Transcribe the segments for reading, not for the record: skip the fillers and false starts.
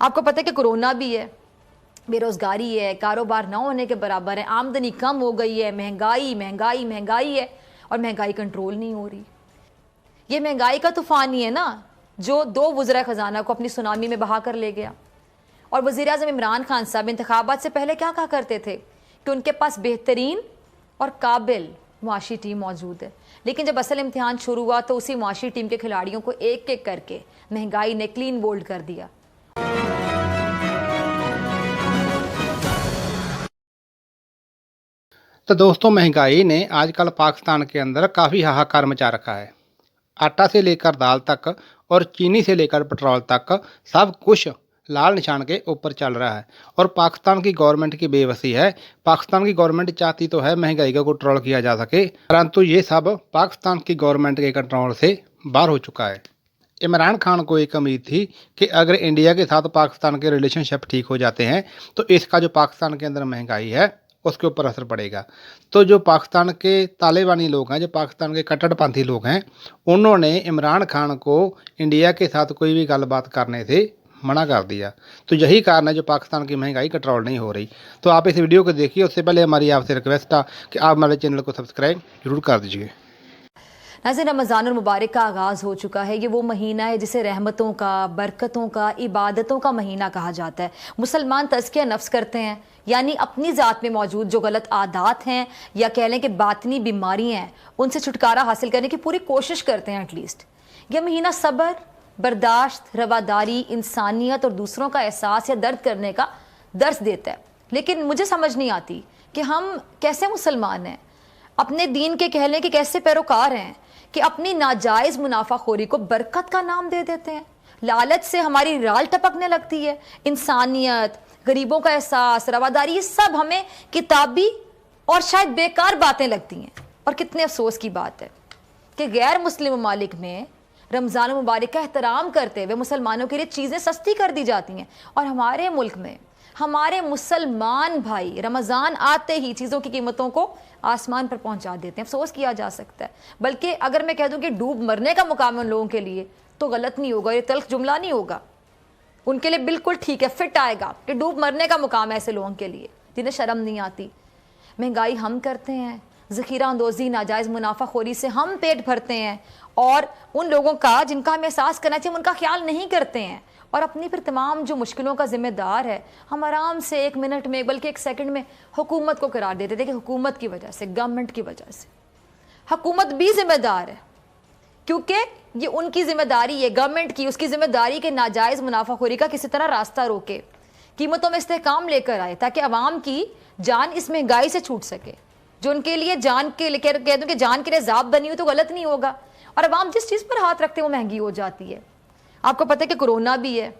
आपको पता है कि कोरोना भी है, बेरोज़गारी है, कारोबार ना होने के बराबर है, आमदनी कम हो गई है, महंगाई महंगाई महंगाई है और महंगाई कंट्रोल नहीं हो रही। ये महंगाई का तूफान ही है ना जो 2 वज़ीर ख़ज़ाना को अपनी सुनामी में बहा कर ले गया। और वज़ीर-ए-आज़म इमरान खान साहब इंतखाबात से पहले क्या कहा करते थे कि उनके पास बेहतरीन और काबिल मुआशी टीम मौजूद है, लेकिन जब असल इम्तिहान शुरू हुआ तो उसी मुआशी टीम के खिलाड़ियों को एक एक करके महंगाई ने क्लीन बोल्ड कर दिया। तो दोस्तों, महंगाई ने आजकल पाकिस्तान के अंदर काफ़ी हाहाकार मचा रखा है। आटा से लेकर दाल तक और चीनी से लेकर पेट्रोल तक सब कुछ लाल निशान के ऊपर चल रहा है और पाकिस्तान की गवर्नमेंट की बेबसी है। पाकिस्तान की गवर्नमेंट चाहती तो है महंगाई का कंट्रोल किया जा सके, परंतु ये सब पाकिस्तान की गवर्नमेंट के कंट्रोल से बाहर हो चुका है। इमरान खान को एक उम्मीद थी कि अगर इंडिया के साथ पाकिस्तान के रिलेशनशिप ठीक हो जाते हैं तो इसका जो पाकिस्तान के अंदर महंगाई है उसके ऊपर असर पड़ेगा। तो जो पाकिस्तान के तालिबानी लोग हैं, जो पाकिस्तान के कट्टरपंथी लोग हैं, उन्होंने इमरान खान को इंडिया के साथ कोई भी गलबात करने से मना कर दिया। तो यही कारण है जो पाकिस्तान की महंगाई कंट्रोल नहीं हो रही। तो आप इस वीडियो को देखिए, उससे पहले हमारी आपसे रिक्वेस्ट है कि आप हमारे चैनल को सब्सक्राइब जरूर कर दीजिए। नाज़रीन, रमज़ान मुबारक का आगाज़ हो चुका है। ये वो महीना है जिसे रहमतों का, बरकतों का, इबादतों का महीना कहा जाता है। मुसलमान तज़किया नफ्स करते हैं, यानी अपनी ज़ात में मौजूद जो गलत आदात हैं या कह लें कि बातनी बीमारियाँ हैं उनसे छुटकारा हासिल करने की पूरी कोशिश करते हैं। एटलीस्ट यह महीना सब्र, बर्दाश्त, रवादारी, इंसानियत और दूसरों का एहसास या दर्द करने का दर्स देता है। लेकिन मुझे समझ नहीं आती कि हम कैसे मुसलमान हैं, अपने दीन के कह लें कि कैसे पैरोकार हैं कि अपनी नाजायज़ मुनाफाखोरी को बरकत का नाम दे देते हैं। लालच से हमारी राल टपकने लगती है। इंसानियत, गरीबों का एहसास, रवादारी, ये सब हमें किताबी और शायद बेकार बातें लगती हैं। और कितने अफसोस की बात है कि गैर मुस्लिम ममालिक में रमज़ान मुबारक का एहतराम करते हुए मुसलमानों के लिए चीज़ें सस्ती कर दी जाती हैं, और हमारे मुल्क में हमारे मुसलमान भाई रमज़ान आते ही चीज़ों की कीमतों को आसमान पर पहुंचा देते हैं। अफसोस किया जा सकता है। बल्कि अगर मैं कह दूं कि डूब मरने का मुकाम उन लोगों के लिए तो गलत नहीं होगा, ये तल्ख जुमला नहीं होगा, उनके लिए बिल्कुल ठीक है, फिट आएगा कि डूब मरने का मुकाम है ऐसे लोगों के लिए जिन्हें शर्म नहीं आती। महंगाई हम करते हैं, ज़ख़ीरा अंदोज़ी, नाजायज़ मुनाफाखोरी से हम पेट भरते हैं, और उन लोगों का जिनका हमें एहसास करना चाहिए उनका ख्याल नहीं करते हैं, और अपनी फिर तमाम जो मुश्किलों का ज़िम्मेदार है हम आराम से 1 मिनट में बल्कि 1 सेकंड में हुकूमत को करार देते थे कि हुकूमत की वजह से, गवर्नमेंट की वजह से। हुकूमत भी ज़िम्मेदार है क्योंकि ये उनकी ज़िम्मेदारी है, गवर्नमेंट की, उसकी ज़िम्मेदारी के नाजायज़ मुनाफाखोरी का किसी तरह रास्ता रोके, कीमतों में इस्तेहकाम लेकर आए ताकि आवाम की जान इस महंगाई से छूट सके। जो उनके लिए जान के लिए कह दूँ कि जान के लिए ज़ाब बनी हुई तो गलत नहीं होगा, और आवाम जिस चीज़ पर हाथ रखते हैं वो महंगी हो जाती है। आपको पता है कि कोरोना भी है,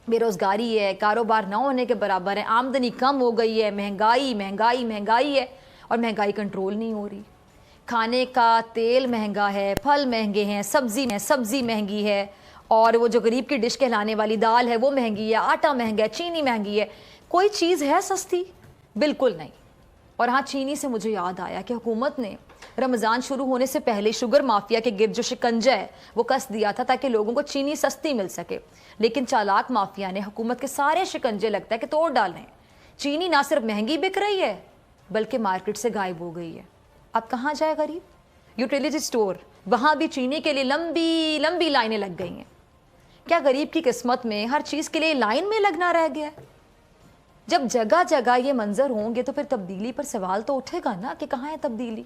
बेरोज़गारी है, कारोबार ना होने के बराबर है, आमदनी कम हो गई है, महंगाई महंगाई महंगाई है और महंगाई कंट्रोल नहीं हो रही। खाने का तेल महंगा है, फल महंगे हैं, सब्ज़ी महंगी है, और वो जो गरीब की डिश कहलाने वाली दाल है वो महंगी है, आटा महंगा है, चीनी महंगी है। कोई चीज़ है सस्ती? बिल्कुल नहीं। और हाँ, चीनी से मुझे याद आया कि हुकूमत ने रमज़ान शुरू होने से पहले शुगर माफिया के गिर्द जो शिकंजा है वो कस दिया था ताकि लोगों को चीनी सस्ती मिल सके। लेकिन चालाक माफिया ने हुकूमत के सारे शिकंजे लगता है कि तोड़ डालें। चीनी ना सिर्फ महंगी बिक रही है बल्कि मार्केट से गायब हो गई है। अब कहाँ जाए गरीब? यूटिलिटी स्टोर, वहाँ भी चीनी के लिए लंबी लंबी लाइनें लग गई हैं। क्या गरीब की किस्मत में हर चीज़ के लिए लाइन में लगना रह गया है? जब जगह जगह ये मंजर होंगे तो फिर तब्दीली पर सवाल तो उठेगा ना कि कहाँ है तब्दीली।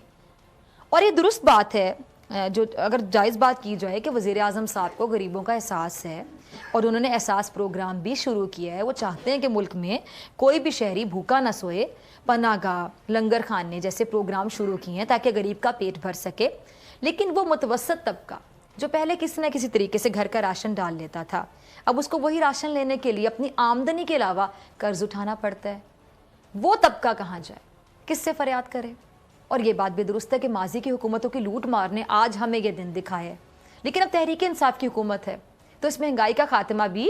और ये दुरुस्त बात है जो अगर जायज़ बात की जाए कि वज़ीर-ए-आज़म साहब को गरीबों का एहसास है और उन्होंने एहसास प्रोग्राम भी शुरू किया है। वो चाहते हैं कि मुल्क में कोई भी शहरी भूखा न सोए, पनाहगाह, लंगर खाने जैसे प्रोग्राम शुरू किए हैं ताकि गरीब का पेट भर सके। लेकिन वो मुतवस्सत तबका जो पहले किसी न किसी तरीके से घर का राशन डाल लेता था, अब उसको वही राशन लेने के लिए अपनी आमदनी के अलावा कर्ज उठाना पड़ता है। वो तबका कहाँ जाए, किससे फरियाद करे? और ये बात भी दुरुस्त है कि माजी की हुकूमतों की लूट मार ने आज हमें ये दिन दिखाया है। लेकिन अब तहरीक इंसाफ की हुकूमत है तो इस महंगाई का खात्मा भी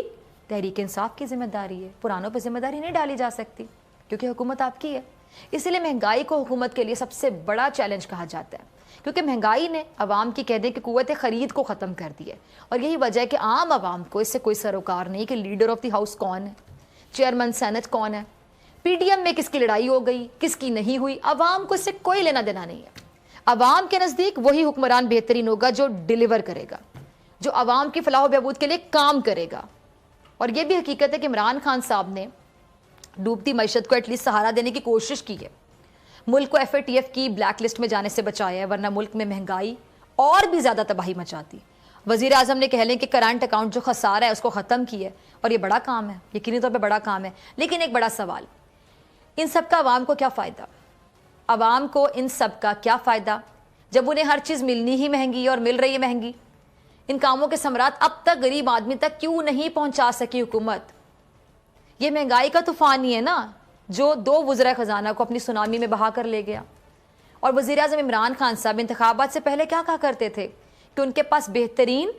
तहरीक इंसाफ की जिम्मेदारी है। पुरानों पर जिम्मेदारी नहीं डाली जा सकती क्योंकि हुकूमत आपकी है। इसलिए महंगाई को हुकूमत के लिए सबसे बड़ा चैलेंज कहा जाता है। کیونکہ مہنگائی نے عوام کی کہہ دیں کہ قوت خرید کو ختم کر دی ہے، اور یہی وجہ ہے کہ عام عوام کو اس سے کوئی سروکار نہیں کہ لیڈر آف دی ہاؤس کون ہے، چیئرمین سینٹ کون ہے، پی ڈی ایم میں کس کی لڑائی ہو گئی، کس کی نہیں ہوئی، عوام کو اس سے کوئی لینا دینا نہیں ہے۔ عوام کے نزدیک وہی حکمران بہترین ہوگا جو ڈیلیور کرے گا، جو عوام کی فلاح و بہبود کے لیے کام کرے گا۔ اور یہ بھی حقیقت ہے کہ عمران خان صاحب نے ڈوبتی معیشت کو ایٹ لیسٹ سہارا دینے کی کوشش کی ہے، ملک کو ایف اے ٹی ایف کی بلیک لسٹ میں جانے سے بچایا ہے، ورنہ ملک میں مہنگائی اور بھی زیادہ تباہی مچاتی۔ وزیر اعظم نے کہہ لیں کہ کرنٹ اکاؤنٹ جو خسارہ ہے اس کو ختم کی ہے، اور یہ بڑا کام ہے، یقینی طور پہ بڑا کام ہے، لیکن ایک بڑا سوال، ان سب کا عوام کو کیا فائدہ؟ عوام کو ان سب کا کیا فائدہ جب انہیں ہر چیز ملنی ہی مہنگی ہے اور مل رہی ہے مہنگی؟ ان کاموں کے ثمرات اب تک غریب آدمی تک کیوں نہیں پہنچا سکی حکومت؟ یہ مہنگائی کا طوفان ہی ہے نا جو 2 وزراء خزانہ کو اپنی سونامی میں بہا کر لے گیا۔ اور وزیر اعظم عمران خان صاحب انتخابات سے پہلے کیا کہا کرتے تھے کہ ان کے پاس بہترین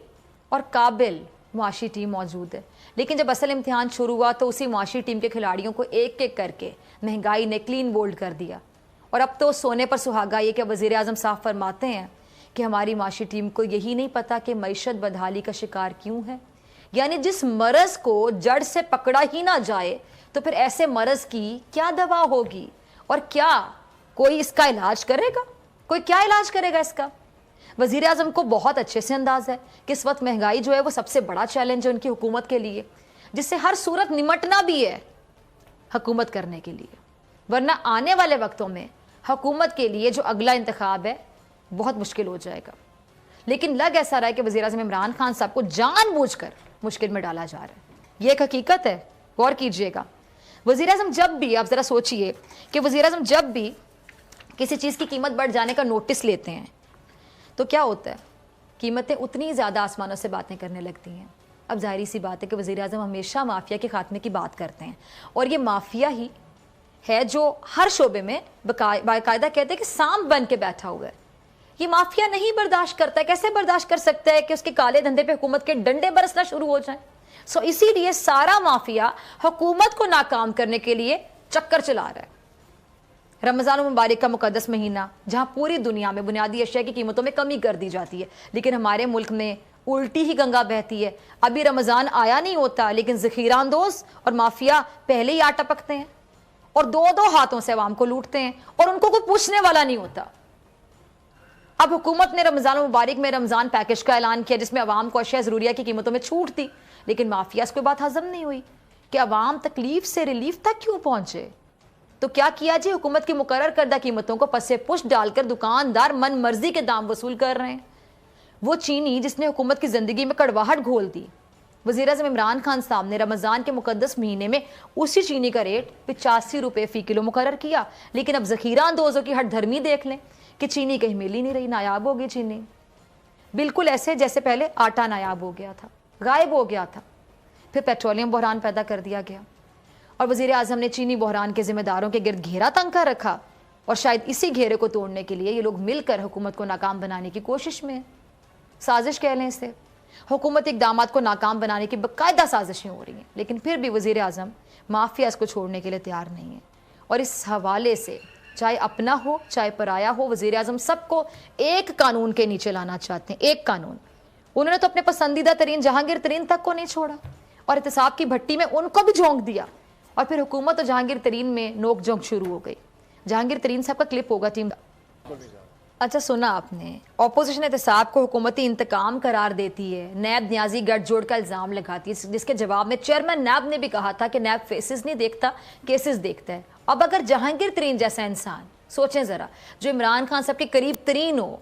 اور قابل معاشی ٹیم موجود ہے، لیکن جب اصل امتحان شروع ہوا تو اسی معاشی ٹیم کے کھلاڑیوں کو ایک ایک کر کے مہنگائی نے کلین بولڈ کر دیا۔ اور اب تو سونے پر سہاگا یہ کہ وزیر اعظم صاحب فرماتے ہیں کہ ہماری معاشی ٹیم کو یہی نہیں پتا کہ معیشت بدحالی کا شکار کیوں ہے، یعنی جس مرض کو جڑ سے پکڑا ہی نہ جائے تو پھر ایسے مرض کی کیا دوا ہوگی، اور کیا کوئی اس کا علاج کرے گا؟ کوئی کیا علاج کرے گا اس کا؟ وزیر اعظم کو بہت اچھے سے انداز ہے کہ اس وقت مہنگائی جو ہے وہ سب سے بڑا چیلنج ہے ان کی حکومت کے لیے، جس سے ہر صورت نمٹنا بھی ہے حکومت کرنے کے لیے، ورنہ آنے والے وقتوں میں حکومت کے لیے جو اگلا انتخاب ہے بہت مشکل ہو جائے گا۔ لیکن لگ ایسا رہا ہے کہ وزیر اعظم عمران خان صاحب کو جان بوجھ کر مشکل میں ڈالا جا رہا ہے، یہ ایک حقیقت ہے، غور کیجئے گا۔ وزیر اعظم جب بھی، آپ ذرا سوچئے کہ وزیر اعظم جب بھی کسی چیز کی قیمت بڑھ جانے کا نوٹس لیتے ہیں تو کیا ہوتا ہے؟ قیمتیں اتنی زیادہ آسمانوں سے باتیں کرنے لگتی ہیں۔ اب ظاہری سی بات ہے کہ وزیر اعظم ہمیشہ مافیا کے خاتمے کی بات کرتے ہیں، اور یہ مافیا ہی ہے جو ہر شعبے میں باقاعدہ کہتے ہیں کہ سانپ بن کے بیٹھا ہوا ہے۔ یہ مافیا نہیں برداشت کرتا ہے، کیسے برداشت کر سکتا ہے کہ اس کے کالے دھندے پہ حکومت کے ڈنڈے برسنا شروع ہو جائیں؟ اسی لیے سارا مافیا حکومت کو ناکام کرنے کے لیے چکر چلا رہا ہے۔ رمضان المبارک کا مقدس مہینہ جہاں پوری دنیا میں بنیادی اشیاء کی قیمتوں میں کمی کر دی جاتی ہے، لیکن ہمارے ملک میں الٹی ہی گنگا بہتی ہے۔ ابھی رمضان آیا نہیں ہوتا لیکن ذخیرہ اندوز اور مافیا پہلے ہی آٹا پکتے ہیں اور 2 ہاتھوں سے عوام کو لوٹتے ہیں، اور ان کو کوئی پوچھنے والا نہیں ہوتا۔ اب حکومت نے رمضان المبارک میں رمضان پیکج کا اعلان کیا جس میں عوام کو اشیاء ضروریہ کی قیمتوں میں چھوٹ دی، لیکن مافیا کوئی بات ہضم نہیں ہوئی کہ عوام تکلیف سے ریلیف تک کیوں پہنچے۔ تو کیا کیا جی؟ حکومت کی مقرر کردہ قیمتوں کو پس پش ڈال کر دکاندار من مرضی کے دام وصول کر رہے ہیں۔ وہ چینی جس نے حکومت کی زندگی میں کڑواہٹ گھول دی، وزیر اعظم عمران خان صاحب نے رمضان کے مقدس مہینے میں اسی چینی کا ریٹ 85 روپے فی کلو مقرر کیا، لیکن اب ذخیرہ اندوزوں کی ہٹ دھرمی دیکھ لیں کہ چینی کہیں مل ہی نہیں رہی، نایاب ہو گئی چینی، بالکل ایسے جیسے پہلے آٹا نایاب ہو گیا تھا، غائب ہو گیا تھا۔ پھر پیٹرولیم بحران پیدا کر دیا گیا، اور وزیر اعظم نے چینی بحران کے ذمہ داروں کے گرد گھیرا تنگ کر رکھا، اور شاید اسی گھیرے کو توڑنے کے لیے یہ لوگ مل کر حکومت کو ناکام بنانے کی کوشش میں، سازش کہہ لیں اسے۔ حکومت اقدامات کو ناکام بنانے کی باقاعدہ سازشیں ہو رہی ہیں، لیکن پھر بھی وزیر اعظم مافیا اس کو چھوڑنے کے لیے تیار نہیں ہے۔ اور اس حوالے سے چاہے اپنا ہو چاہے پرایا ہو، وزیر اعظم سب کو ایک قانون کے نیچے لانا چاہتے ہیں، ایک قانون۔ انہوں نے تو اپنے پسندیدہ ترین جہانگیر ترین تک کو نہیں چھوڑا، اور احتساب کی بھٹی میں ان کو بھی جھونک دیا، اور پھر حکومت اور جہانگیر ترین میں نوک جھونک شروع ہو گئی۔ جہانگیر ترین صاحب کا کلپ ہوگا ٹیم۔ اچھا سنا آپ نے، اپوزیشن احتساب کو حکومتی انتقام قرار دیتی ہے، نیب نیازی گٹھ جوڑ کا الزام لگاتی ہے، جس کے جواب میں چیئرمین نیب نے بھی کہا تھا کہ نیب فیسز نہیں دیکھتا، کیسز دیکھتا ہے۔ اب اگر جہانگیر ترین جیسا انسان، سوچیں ذرا، جو عمران خان صاحب کے قریب ترین ہو،